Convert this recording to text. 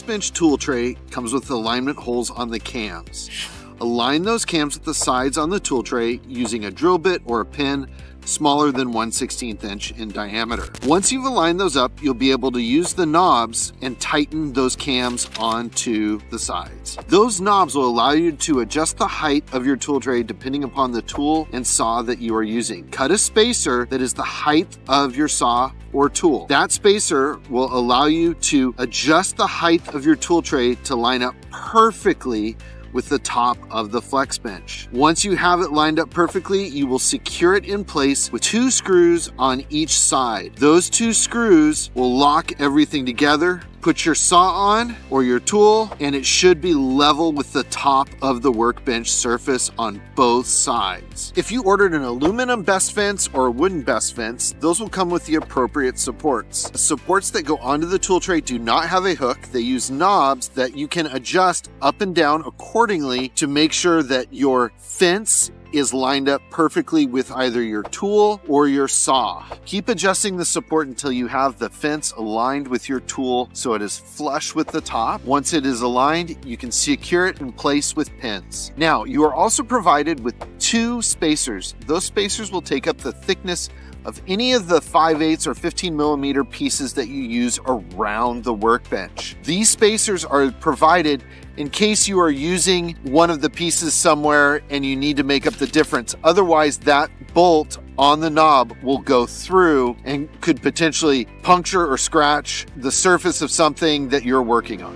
FlexBench tool tray comes with alignment holes on the cams. Align those cams with the sides on the tool tray using a drill bit or a pin smaller than 1/16 inch in diameter. Once you've aligned those up, you'll be able to use the knobs and tighten those cams onto the sides. Those knobs will allow you to adjust the height of your tool tray depending upon the tool and saw that you are using. Cut a spacer that is the height of your saw or tool. That spacer will allow you to adjust the height of your tool tray to line up perfectly with the top of the FlexBench. Once you have it lined up perfectly, you will secure it in place with 2 screws on each side. Those 2 screws will lock everything together. Put your saw on or your tool, and it should be level with the top of the workbench surface on both sides. If you ordered an aluminum best fence or a wooden best fence, those will come with the appropriate supports. The supports that go onto the tool tray do not have a hook. They use knobs that you can adjust up and down accordingly to make sure that your fence is lined up perfectly with either your tool or your saw. Keep adjusting the support until you have the fence aligned with your tool so it is flush with the top. Once it is aligned, you can secure it in place with pins. Now, you are also provided with 2 spacers. Those spacers will take up the thickness of any of the 5/8 or 15mm pieces that you use around the workbench. These spacers are provided in case you are using one of the pieces somewhere and you need to make up the difference. Otherwise, that bolt on the knob will go through and could potentially puncture or scratch the surface of something that you're working on.